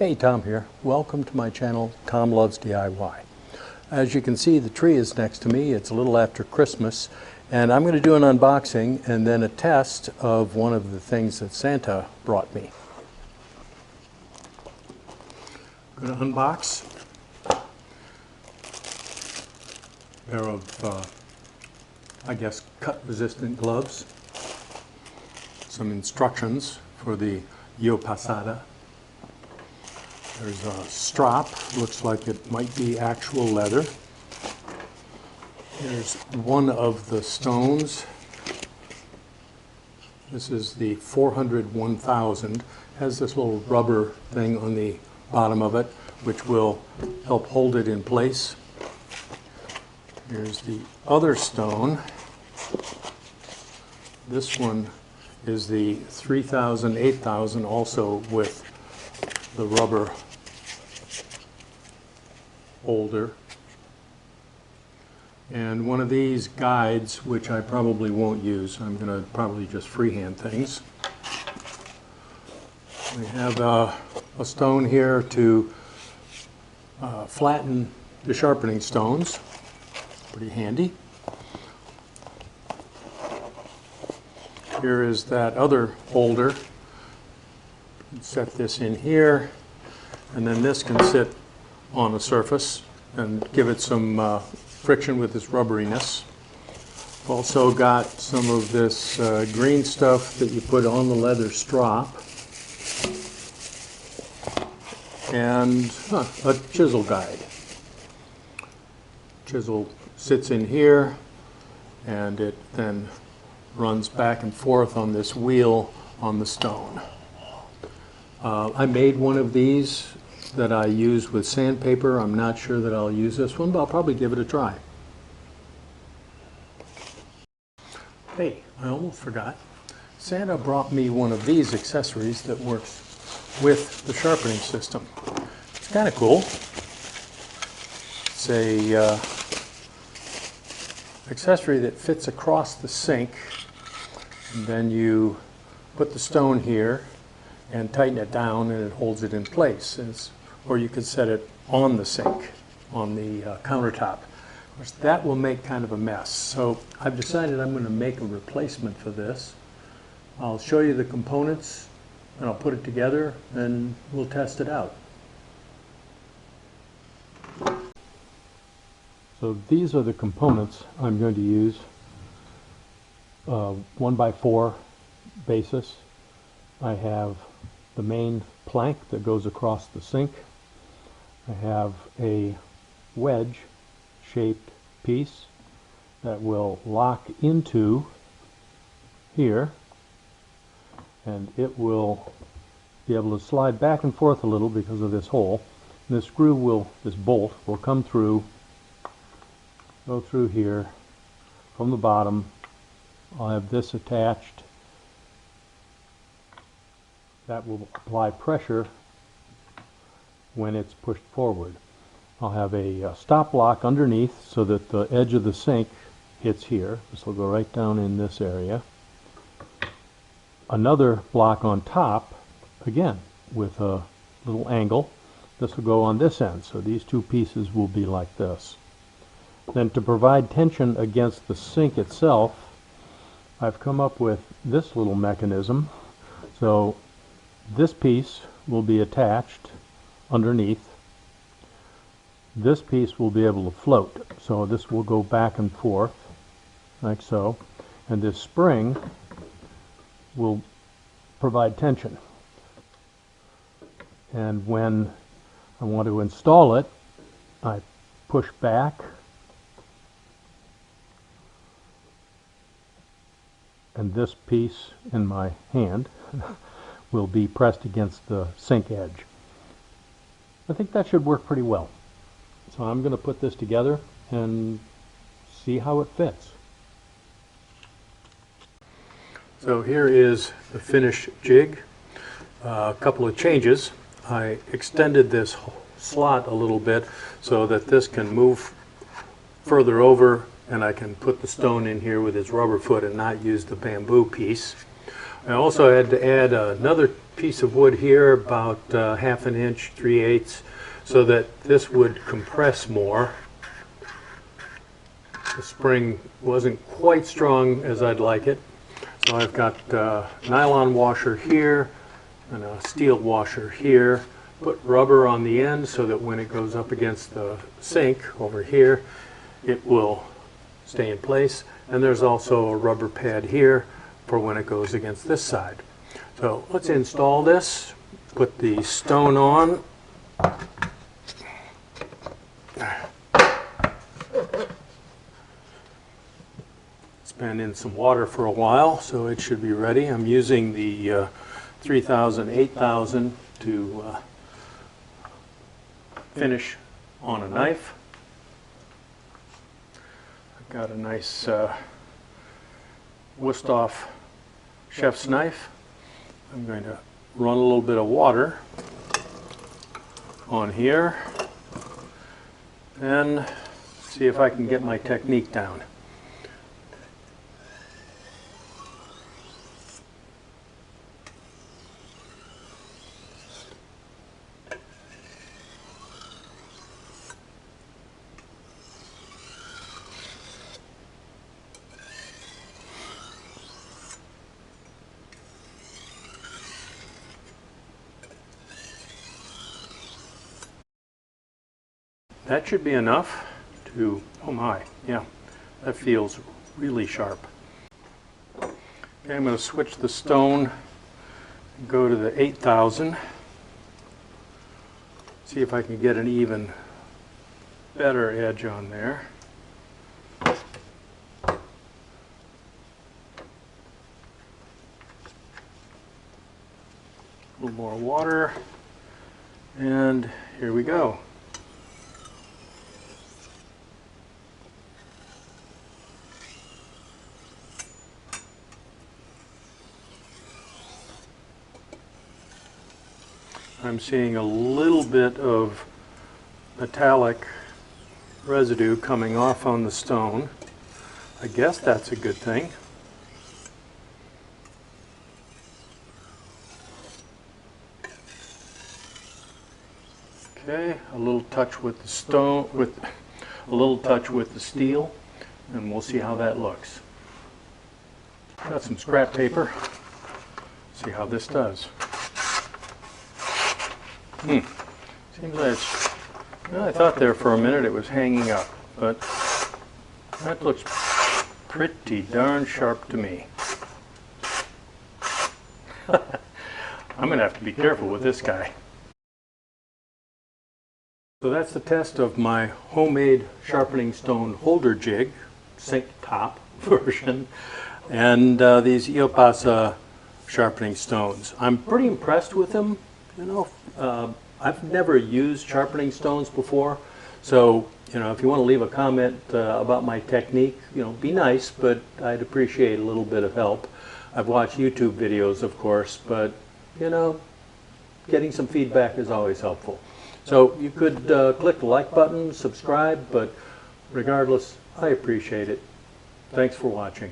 Hey, Tom here. Welcome to my channel, Tom Loves DIY. As you can see, the tree is next to me. It's a little after Christmas, and I'm going to do an unboxing and then a test of one of the things that Santa brought me. I'm going to unbox a pair of, I guess, cut-resistant gloves, some instructions for the Yo Pasada. There's a strap, looks like it might be actual leather. Here's one of the stones. This is the 400-1000. Has this little rubber thing on the bottom of it, which will help hold it in place. Here's the other stone. This one is the 3000-8000, also with the rubber holder, and one of these guides, which I probably won't use. I'm going to probably just freehand things. We have a stone here to flatten the sharpening stones. Pretty handy. Here is that other holder. Set this in here, and then this can sit on a surface and give it some friction with its rubberiness. Also got some of this green stuff that you put on the leather strap, and a chisel guide. Chisel sits in here, and it then runs back and forth on this wheel on the stone. I made one of these that I use with sandpaper. I'm not sure that I'll use this one, but I'll probably give it a try. Hey, I almost forgot. Santa brought me one of these accessories that works with the sharpening system. It's kind of cool. It's a accessory that fits across the sink, and then you put the stone here and tighten it down, and it holds it in place. Or you could set it on the sink, on the countertop. Of course, that will make kind of a mess. So I've decided I'm going to make a replacement for this. I'll show you the components, and I'll put it together, and we'll test it out. So these are the components I'm going to use. 1x4 basis. I have the main plank that goes across the sink. I have a wedge-shaped piece that will lock into here, and it will be able to slide back and forth a little because of this hole. And this screw this bolt will come through, go through here from the bottom. I'll have this attached. That will apply pressure when it's pushed forward. I'll have a stop block underneath so that the edge of the sink hits here. This will go right down in this area. Another block on top, again with a little angle. This will go on this end, so these two pieces will be like this. Then to provide tension against the sink itself, I've come up with this little mechanism. So this piece will be attached underneath. This piece will be able to float, so this will go back and forth like so, and this spring will provide tension. And when I want to install it, I push back, and this piece in my hand will be pressed against the sink edge. I think that should work pretty well. So I'm going to put this together and see how it fits. So here is the finished jig. A couple of changes. I extended this slot a little bit so that this can move further over, and I can put the stone in here with its rubber foot and not use the bamboo piece. I also had to add another piece of wood here about half an inch, 3/8, so that this would compress more. The spring wasn't quite strong as I'd like it, so I've got a nylon washer here and a steel washer here. Put rubber on the end so that when it goes up against the sink over here, it will stay in place. And there's also a rubber pad here for when it goes against this side. So let's install this. Put the stone on. It's been in some water for a while, so it should be ready. I'm using the 3000, 8000 to finish on a knife. I've got a nice Whetstone chef's knife. I'm going to run a little bit of water on here and see if I can get my technique down. That should be enough to, oh my, yeah, that feels really sharp. Okay, I'm going to switch the stone and go to the 8000. See if I can get an even better edge on there. A little more water, and here we go. I'm seeing a little bit of metallic residue coming off on the stone. I guess that's a good thing. Okay, a little touch with the stone, with a little touch with the steel, and we'll see how that looks. Got some scrap paper. See how this does. Seems like it's, well, I thought there for a minute it was hanging up, but that looks pretty darn sharp to me. I'm going to have to be careful with this guy. So that's the test of my homemade sharpening stone holder jig, sink top version, and these Iopasa sharpening stones. I'm pretty impressed with them. You know, I've never used sharpening stones before, so if you want to leave a comment about my technique, be nice, but I'd appreciate a little bit of help. I've watched YouTube videos, of course, but getting some feedback is always helpful. So you could click the like button, subscribe, but regardless, I appreciate it. Thanks for watching.